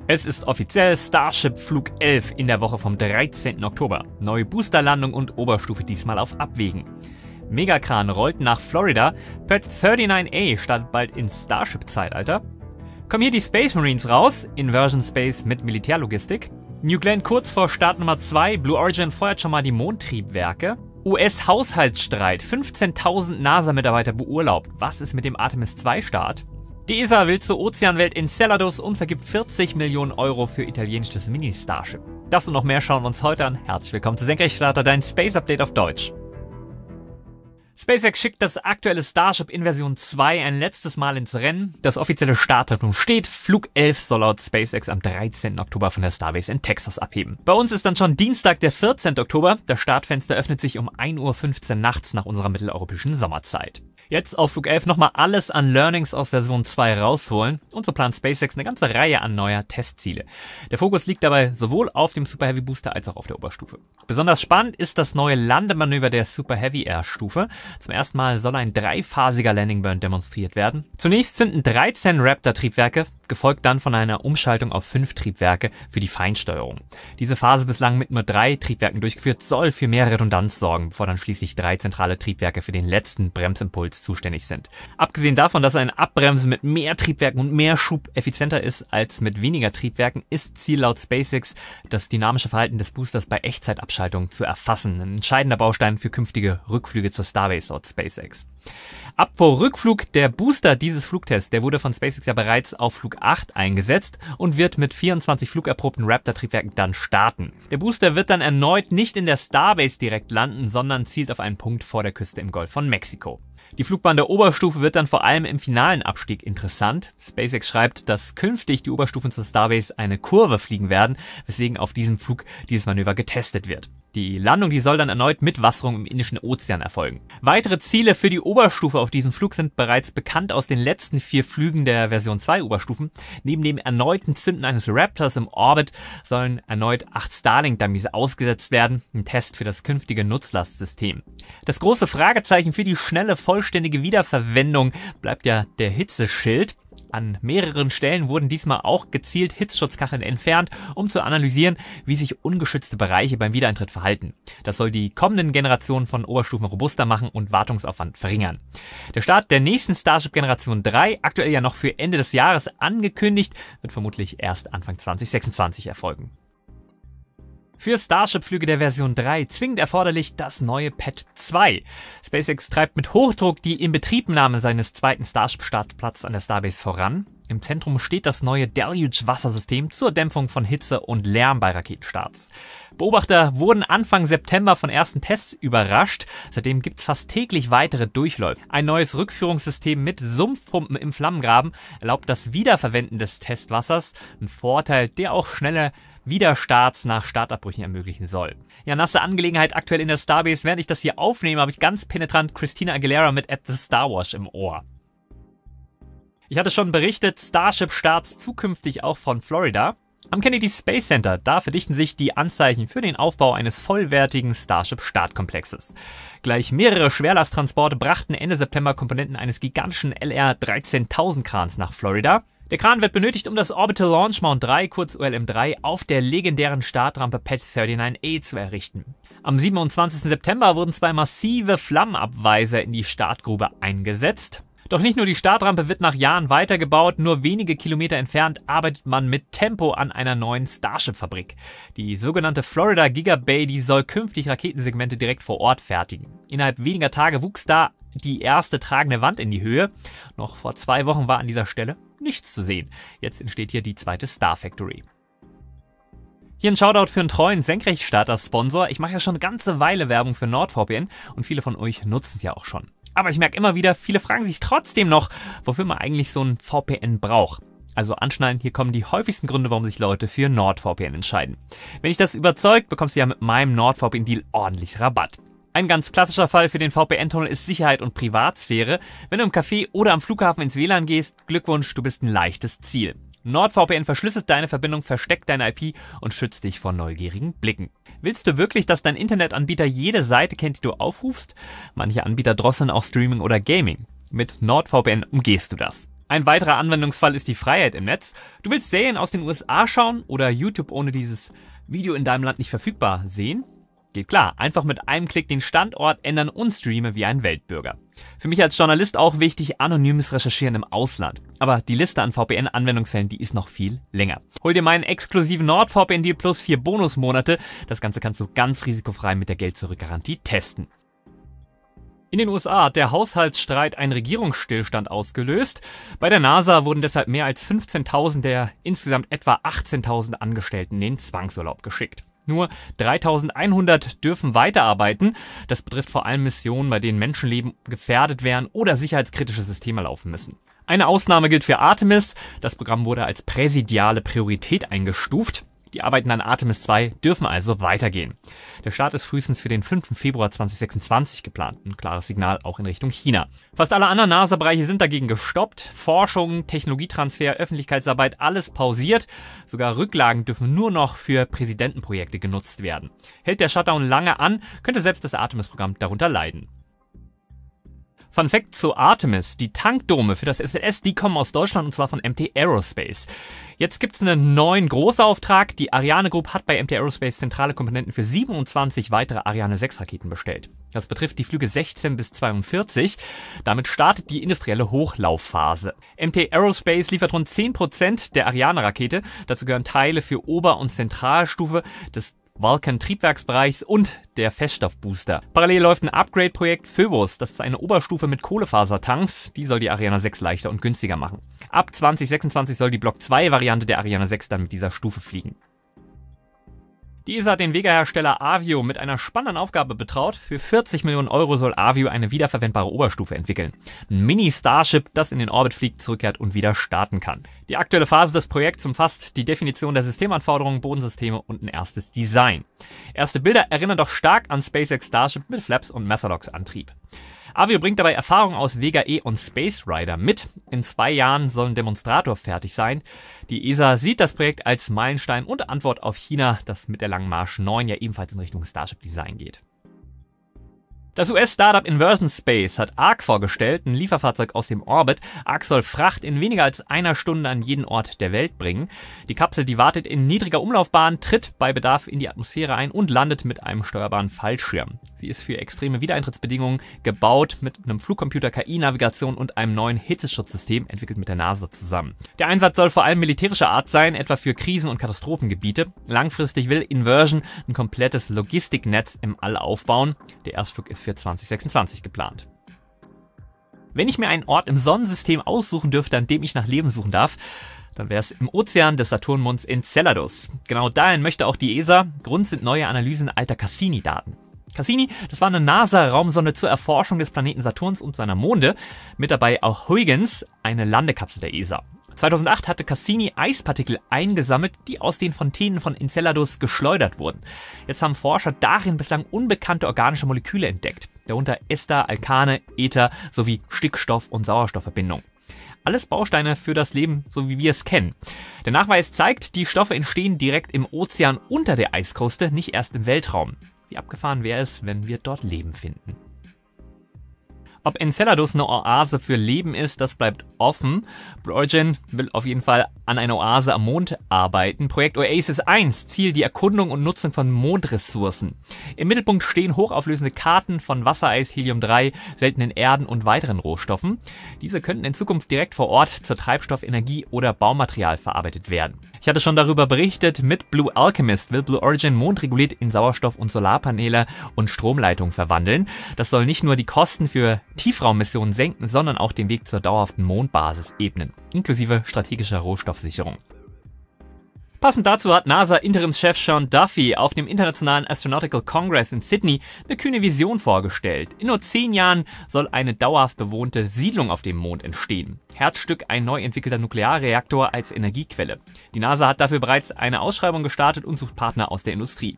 Es ist offiziell Starship Flug 11 in der Woche vom 13. Oktober. Neue Boosterlandung und Oberstufe diesmal auf Abwägen. Megakran rollt nach Florida. Pet 39A startet bald ins Starship-Zeitalter. Kommen hier die Space Marines raus. Inversion Space mit Militärlogistik. New Glenn kurz vor Start Nummer 2. Blue Origin feuert schon mal die Mondtriebwerke. US-Haushaltsstreit. 15.000 NASA-Mitarbeiter beurlaubt. Was ist mit dem Artemis 2-Start? Die ESA will zur Ozeanwelt Enceladus und vergibt 40 Millionen Euro für italienisches Mini-Starship. Das und noch mehr schauen wir uns heute an. Herzlich willkommen zu Senkrechtstarter, dein Space Update auf Deutsch. SpaceX schickt das aktuelle Starship in Version 2 ein letztes Mal ins Rennen. Das offizielle Startdatum steht. Flug 11 soll laut SpaceX am 13. Oktober von der Starbase in Texas abheben. Bei uns ist dann schon Dienstag, der 14. Oktober. Das Startfenster öffnet sich um 1:15 Uhr nachts nach unserer mitteleuropäischen Sommerzeit. Jetzt auf Flug 11 nochmal alles an Learnings aus Version 2 rausholen und so plant SpaceX eine ganze Reihe an neuer Testziele. Der Fokus liegt dabei sowohl auf dem Super Heavy Booster als auch auf der Oberstufe. Besonders spannend ist das neue Landemanöver der Super Heavy Air Stufe. Zum ersten Mal soll ein dreiphasiger Landing Burn demonstriert werden. Zunächst zünden 13 Raptor-Triebwerke, gefolgt dann von einer Umschaltung auf 5 Triebwerke für die Feinsteuerung. Diese Phase bislang mit nur 3 Triebwerken durchgeführt, soll für mehr Redundanz sorgen, bevor dann schließlich 3 zentrale Triebwerke für den letzten Bremsimpuls zuständig sind. Abgesehen davon, dass ein Abbremsen mit mehr Triebwerken und mehr Schub effizienter ist als mit weniger Triebwerken, ist Ziel laut SpaceX, das dynamische Verhalten des Boosters bei Echtzeitabschaltung zu erfassen. Ein entscheidender Baustein für künftige Rückflüge zur Starbase laut SpaceX. Apropos Rückflug, der Booster dieses Flugtests, der wurde von SpaceX ja bereits auf Flug 8 eingesetzt und wird mit 24 flugerprobten Raptor-Triebwerken dann starten. Der Booster wird dann erneut nicht in der Starbase direkt landen, sondern zielt auf einen Punkt vor der Küste im Golf von Mexiko. Die Flugbahn der Oberstufe wird dann vor allem im finalen Abstieg interessant. SpaceX schreibt, dass künftig die Oberstufen zur Starbase eine Kurve fliegen werden, weswegen auf diesem Flug dieses Manöver getestet wird. Die Landung, die soll dann erneut mit Wasserung im Indischen Ozean erfolgen. Weitere Ziele für die Oberstufe auf diesem Flug sind bereits bekannt aus den letzten 4 Flügen der Version 2 Oberstufen. Neben dem erneuten Zünden eines Raptors im Orbit sollen erneut 8 Starlink-Dummies ausgesetzt werden. Ein Test für das künftige Nutzlastsystem. Das große Fragezeichen für die schnelle, vollständige Wiederverwendung bleibt ja der Hitzeschild. An mehreren Stellen wurden diesmal auch gezielt Hitzschutzkacheln entfernt, um zu analysieren, wie sich ungeschützte Bereiche beim Wiedereintritt verhalten. Das soll die kommenden Generationen von Oberstufen robuster machen und Wartungsaufwand verringern. Der Start der nächsten Starship Generation 3, aktuell ja noch für Ende des Jahres angekündigt, wird vermutlich erst Anfang 2026 erfolgen. Für Starship-Flüge der Version 3 zwingend erforderlich das neue Pet 2. SpaceX treibt mit Hochdruck die Inbetriebnahme seines zweiten Starship-Startplatzes an der Starbase voran. Im Zentrum steht das neue Deluge-Wassersystem zur Dämpfung von Hitze und Lärm bei Raketenstarts. Beobachter wurden Anfang September von ersten Tests überrascht. Seitdem gibt's fast täglich weitere Durchläufe. Ein neues Rückführungssystem mit Sumpfpumpen im Flammengraben erlaubt das Wiederverwenden des Testwassers. Ein Vorteil, der auch schneller Wiederstarts nach Startabbrüchen ermöglichen soll. Ja, nasse Angelegenheit aktuell in der Starbase. Während ich das hier aufnehme, habe ich ganz penetrant Christina Aguilera mit At the Star Wash im Ohr. Ich hatte schon berichtet, Starship-Starts zukünftig auch von Florida. Am Kennedy Space Center, da verdichten sich die Anzeichen für den Aufbau eines vollwertigen Starship-Startkomplexes. Gleich mehrere Schwerlasttransporte brachten Ende September Komponenten eines gigantischen LR-13000-Krans nach Florida. Der Kran wird benötigt, um das Orbital Launch Mount 3, kurz ULM-3, auf der legendären Startrampe Pet 39A zu errichten. Am 27. September wurden 2 massive Flammenabweiser in die Startgrube eingesetzt. Doch nicht nur die Startrampe wird nach Jahren weitergebaut, nur wenige Kilometer entfernt arbeitet man mit Tempo an einer neuen Starship-Fabrik. Die sogenannte Florida Gigabay, die soll künftig Raketensegmente direkt vor Ort fertigen. Innerhalb weniger Tage wuchs da die erste tragende Wand in die Höhe. Noch vor 2 Wochen war an dieser Stelle nichts zu sehen. Jetzt entsteht hier die zweite Star Factory. Hier ein Shoutout für einen treuen Senkrechtstarter-Sponsor. Ich mache ja schon eine ganze Weile Werbung für NordVPN und viele von euch nutzen es ja auch schon. Aber ich merke immer wieder, viele fragen sich trotzdem noch, wofür man eigentlich so ein VPN braucht. Also anschnallen, hier kommen die häufigsten Gründe, warum sich Leute für NordVPN entscheiden. Wenn dich das überzeugt, bekommst du ja mit meinem NordVPN-Deal ordentlich Rabatt. Ein ganz klassischer Fall für den VPN-Tunnel ist Sicherheit und Privatsphäre. Wenn du im Café oder am Flughafen ins WLAN gehst, Glückwunsch, du bist ein leichtes Ziel. NordVPN verschlüsselt deine Verbindung, versteckt deine IP und schützt dich vor neugierigen Blicken. Willst du wirklich, dass dein Internetanbieter jede Seite kennt, die du aufrufst? Manche Anbieter drosseln auch Streaming oder Gaming. Mit NordVPN umgehst du das. Ein weiterer Anwendungsfall ist die Freiheit im Netz. Du willst Serien aus den USA schauen oder YouTube ohne dieses Video in deinem Land nicht verfügbar sehen? Geht klar, einfach mit einem Klick den Standort ändern und streame wie ein Weltbürger. Für mich als Journalist auch wichtig, anonymes Recherchieren im Ausland. Aber die Liste an VPN-Anwendungsfällen, die ist noch viel länger. Hol dir meinen exklusiven NordVPN-Deal plus 4 Bonusmonate. Das Ganze kannst du ganz risikofrei mit der Geld-Zurück-Garantie testen. In den USA hat der Haushaltsstreit einen Regierungsstillstand ausgelöst. Bei der NASA wurden deshalb mehr als 15.000 der insgesamt etwa 18.000 Angestellten in den Zwangsurlaub geschickt. Nur 3.100 dürfen weiterarbeiten. Das betrifft vor allem Missionen, bei denen Menschenleben gefährdet wären oder sicherheitskritische Systeme laufen müssen. Eine Ausnahme gilt für Artemis. Das Programm wurde als präsidiale Priorität eingestuft. Die Arbeiten an Artemis 2 dürfen also weitergehen. Der Start ist frühestens für den 5. Februar 2026 geplant. Ein klares Signal auch in Richtung China. Fast alle anderen NASA-Bereiche sind dagegen gestoppt. Forschung, Technologietransfer, Öffentlichkeitsarbeit, alles pausiert. Sogar Rücklagen dürfen nur noch für Präsidentenprojekte genutzt werden. Hält der Shutdown lange an, könnte selbst das Artemis-Programm darunter leiden. Fun Fact zu Artemis. Die Tankdome für das SLS, die kommen aus Deutschland und zwar von MT Aerospace. Jetzt gibt's einen neuen Großauftrag. Die Ariane Group hat bei MT Aerospace zentrale Komponenten für 27 weitere Ariane 6 Raketen bestellt. Das betrifft die Flüge 16 bis 42. Damit startet die industrielle Hochlaufphase. MT Aerospace liefert rund 10% der Ariane-Rakete. Dazu gehören Teile für Ober- und Zentralstufe des Vulcan-Triebwerksbereichs und der Feststoffbooster. Parallel läuft ein Upgrade-Projekt Phobos. Das ist eine Oberstufe mit Kohlefasertanks. Die soll die Ariane 6 leichter und günstiger machen. Ab 2026 soll die Block 2-Variante der Ariane 6 dann mit dieser Stufe fliegen. Die ESA hat den Vega-Hersteller Avio mit einer spannenden Aufgabe betraut. Für 40 Millionen Euro soll Avio eine wiederverwendbare Oberstufe entwickeln. Ein Mini-Starship, das in den Orbit fliegt, zurückkehrt und wieder starten kann. Die aktuelle Phase des Projekts umfasst die Definition der Systemanforderungen, Bodensysteme und ein erstes Design. Erste Bilder erinnern doch stark an SpaceX Starship mit Flaps und Methodox-Antrieb. Avio bringt dabei Erfahrung aus Vega E und Space Rider mit. In 2 Jahren soll ein Demonstrator fertig sein. Die ESA sieht das Projekt als Meilenstein und Antwort auf China, das mit der Langen Marsch 9 ja ebenfalls in Richtung Starship Design geht. Das US-Startup Inversion Space hat ARC vorgestellt, ein Lieferfahrzeug aus dem Orbit. ARC soll Fracht in weniger als einer Stunde an jeden Ort der Welt bringen. Die Kapsel, die wartet in niedriger Umlaufbahn, tritt bei Bedarf in die Atmosphäre ein und landet mit einem steuerbaren Fallschirm. Sie ist für extreme Wiedereintrittsbedingungen gebaut, mit einem Flugcomputer, KI-Navigation und einem neuen Hitzeschutzsystem, entwickelt mit der NASA zusammen. Der Einsatz soll vor allem militärischer Art sein, etwa für Krisen- und Katastrophengebiete. Langfristig will Inversion ein komplettes Logistiknetz im All aufbauen. Der Erstflug ist für 2026 geplant. Wenn ich mir einen Ort im Sonnensystem aussuchen dürfte, an dem ich nach Leben suchen darf, dann wäre es im Ozean des Saturnmonds Enceladus. Genau dahin möchte auch die ESA. Grund sind neue Analysen alter Cassini-Daten. Cassini, das war eine NASA-Raumsonde zur Erforschung des Planeten Saturns und seiner Monde. Mit dabei auch Huygens, eine Landekapsel der ESA. 2008 hatte Cassini Eispartikel eingesammelt, die aus den Fontänen von Enceladus geschleudert wurden. Jetzt haben Forscher darin bislang unbekannte organische Moleküle entdeckt, darunter Ester, Alkane, Ether sowie Stickstoff- und Sauerstoffverbindungen. Alles Bausteine für das Leben, so wie wir es kennen. Der Nachweis zeigt, die Stoffe entstehen direkt im Ozean unter der Eiskruste, nicht erst im Weltraum. Wie abgefahren wäre es, wenn wir dort Leben finden? Ob Enceladus eine Oase für Leben ist, das bleibt offen. Blue Origin will auf jeden Fall an einer Oase am Mond arbeiten. Projekt Oasis 1 zielt die Erkundung und Nutzung von Mondressourcen. Im Mittelpunkt stehen hochauflösende Karten von Wassereis, Helium-3, seltenen Erden und weiteren Rohstoffen. Diese könnten in Zukunft direkt vor Ort zur Treibstoff-, Energie- oder Baumaterial verarbeitet werden. Ich hatte schon darüber berichtet, mit Blue Alchemist will Blue Origin mondreguliert in Sauerstoff- und Solarpaneele und Stromleitungen verwandeln. Das soll nicht nur die Kosten für Tiefraummissionen senken, sondern auch den Weg zur dauerhaften Mondbasis ebnen, inklusive strategischer Rohstoffsicherung. Passend dazu hat NASA-Interimschef Sean Duffy auf dem Internationalen Astronautical Congress in Sydney eine kühne Vision vorgestellt. In nur 10 Jahren soll eine dauerhaft bewohnte Siedlung auf dem Mond entstehen. Herzstück ein neu entwickelter Nuklearreaktor als Energiequelle. Die NASA hat dafür bereits eine Ausschreibung gestartet und sucht Partner aus der Industrie.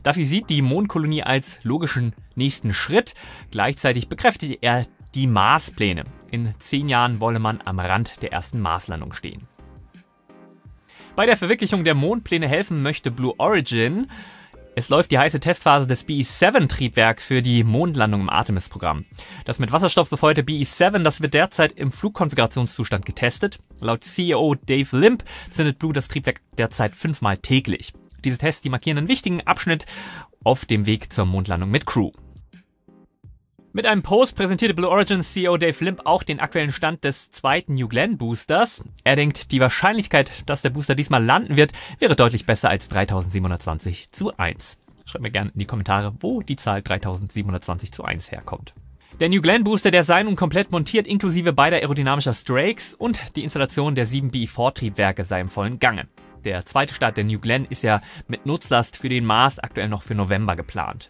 Duffy sieht die Mondkolonie als logischen nächsten Schritt. Gleichzeitig bekräftigt er die Marspläne. In 10 Jahren wolle man am Rand der ersten Marslandung stehen. Bei der Verwirklichung der Mondpläne helfen möchte Blue Origin. Es läuft die heiße Testphase des BE-7-Triebwerks für die Mondlandung im Artemis-Programm. Das mit Wasserstoff befeuerte BE-7, das wird derzeit im Flugkonfigurationszustand getestet. Laut CEO Dave Limp zündet Blue das Triebwerk derzeit 5-mal täglich. Diese Tests, die markieren einen wichtigen Abschnitt auf dem Weg zur Mondlandung mit Crew. Mit einem Post präsentierte Blue Origin CEO Dave Limp auch den aktuellen Stand des zweiten New Glenn Boosters. Er denkt, die Wahrscheinlichkeit, dass der Booster diesmal landen wird, wäre deutlich besser als 3720:1. Schreibt mir gerne in die Kommentare, wo die Zahl 3720:1 herkommt. Der New Glenn Booster, der sei nun komplett montiert, inklusive beider aerodynamischer Strakes, und die Installation der 7 BE-4-Triebwerke sei im vollen Gange. Der zweite Start der New Glenn ist ja mit Nutzlast für den Mars aktuell noch für November geplant.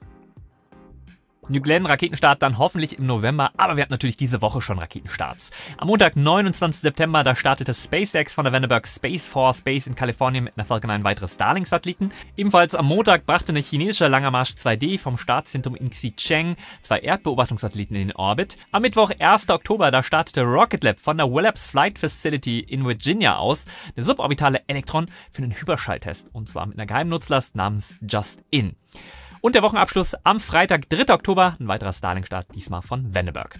New Glenn Raketenstart dann hoffentlich im November, aber wir hatten natürlich diese Woche schon Raketenstarts. Am Montag, 29. September, da startete SpaceX von der Vandenberg Space Force Base in Kalifornien mit einer Falcon 9 weitere Starlink-Satelliten. Ebenfalls am Montag brachte eine chinesische Langermarsch 2D vom Startzentrum in Xicheng 2 Erdbeobachtungssatelliten in den Orbit. Am Mittwoch, 1. Oktober, da startete Rocket Lab von der Willops Flight Facility in Virginia aus eine suborbitale Elektron für einen Hyperschalltest, und zwar mit einer geheimen Nutzlast namens Just In. Und der Wochenabschluss am Freitag, 3. Oktober, ein weiterer Starlink-Start, diesmal von Vandenberg.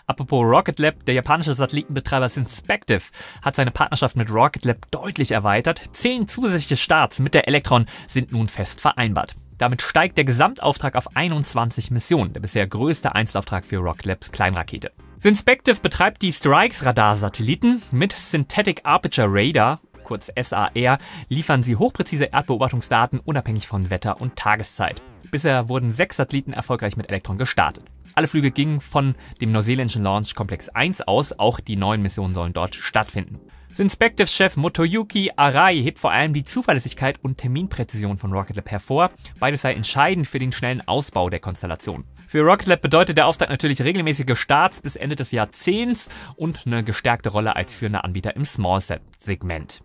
Apropos Rocket Lab, der japanische Satellitenbetreiber Synspective hat seine Partnerschaft mit Rocket Lab deutlich erweitert. 10 zusätzliche Starts mit der Elektron sind nun fest vereinbart. Damit steigt der Gesamtauftrag auf 21 Missionen, der bisher größte Einzelauftrag für Rocket Labs Kleinrakete. Synspective betreibt die Strikes-Radar-Satelliten mit Synthetic Aperture Radar, kurz SAR, liefern sie hochpräzise Erdbeobachtungsdaten unabhängig von Wetter und Tageszeit. Bisher wurden 6 Satelliten erfolgreich mit Elektron gestartet. Alle Flüge gingen von dem neuseeländischen Launch Complex 1 aus, auch die 9 Missionen sollen dort stattfinden. Synspectives-Chef Motoyuki Arai hebt vor allem die Zuverlässigkeit und Terminpräzision von Rocket Lab hervor. Beides sei entscheidend für den schnellen Ausbau der Konstellation. Für Rocket Lab bedeutet der Auftrag natürlich regelmäßige Starts bis Ende des Jahrzehnts und eine gestärkte Rolle als führender Anbieter im Smallsat-Segment.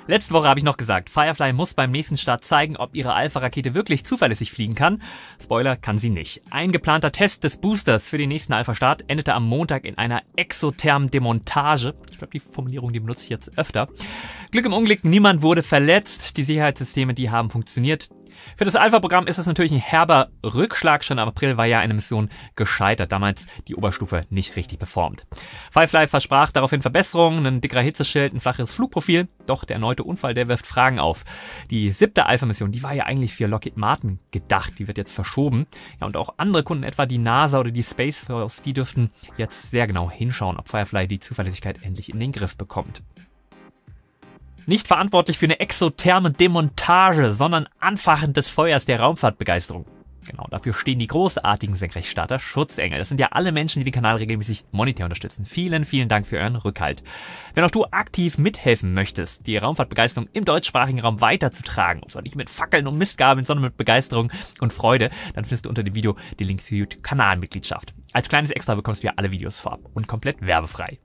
Letzte Woche habe ich noch gesagt, Firefly muss beim nächsten Start zeigen, ob ihre Alpha-Rakete wirklich zuverlässig fliegen kann. Spoiler, kann sie nicht. Ein geplanter Test des Boosters für den nächsten Alpha-Start endete am Montag in einer exothermen Demontage. Ich glaube, die Formulierung, die benutze ich jetzt öfter. Glück im Unglück, niemand wurde verletzt. Die Sicherheitssysteme, die haben funktioniert. Für das Alpha-Programm ist es natürlich ein herber Rückschlag. Schon im April war ja eine Mission gescheitert, damals die Oberstufe nicht richtig performt. Firefly versprach daraufhin Verbesserungen, ein dickerer Hitzeschild, ein flacheres Flugprofil. Doch der erneute Unfall, der wirft Fragen auf. Die 7. Alpha-Mission, die war ja eigentlich für Lockheed Martin gedacht, die wird jetzt verschoben. Ja, und auch andere Kunden, etwa die NASA oder die Space Force, die dürften jetzt sehr genau hinschauen, ob Firefly die Zuverlässigkeit endlich in den Griff bekommt. Nicht verantwortlich für eine exotherme Demontage, sondern Anfachen des Feuers der Raumfahrtbegeisterung. Genau, dafür stehen die großartigen Senkrechtstarter Schutzengel. Das sind ja alle Menschen, die den Kanal regelmäßig monetär unterstützen. Vielen, vielen Dank für euren Rückhalt. Wenn auch du aktiv mithelfen möchtest, die Raumfahrtbegeisterung im deutschsprachigen Raum weiterzutragen, und zwar nicht mit Fackeln und Mistgabeln, sondern mit Begeisterung und Freude, dann findest du unter dem Video den Link zur YouTube-Kanalmitgliedschaft. Als kleines Extra bekommst du ja alle Videos vorab und komplett werbefrei.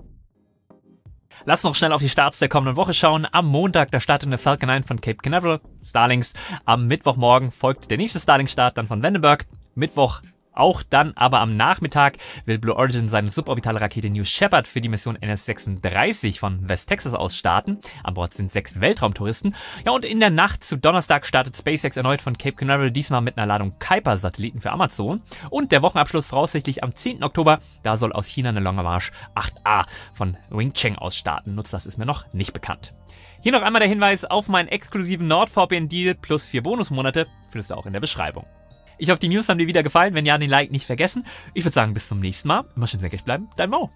Lass noch schnell auf die Starts der kommenden Woche schauen. Am Montag, da startet eine Falcon 9 von Cape Canaveral, Starlinks. Am Mittwochmorgen folgt der nächste Starlink-Start dann von Vandenberg. Mittwoch auch dann, aber am Nachmittag will Blue Origin seine suborbitale Rakete New Shepard für die Mission NS-36 von West Texas aus starten. An Bord sind 6 Weltraumtouristen. Ja, und in der Nacht zu Donnerstag startet SpaceX erneut von Cape Canaveral, diesmal mit einer Ladung Kuiper-Satelliten für Amazon. Und der Wochenabschluss voraussichtlich am 10. Oktober. Da soll aus China eine Longe Marsch 8A von Wingcheng aus starten. Nutzlast ist mir noch nicht bekannt. Hier noch einmal der Hinweis auf meinen exklusiven NordVPN-Deal plus 4 Bonusmonate. Findest du auch in der Beschreibung. Ich hoffe, die News haben dir wieder gefallen. Wenn ja, den Like nicht vergessen. Ich würde sagen, bis zum nächsten Mal. Immer schön senkrecht bleiben. Dein Mo.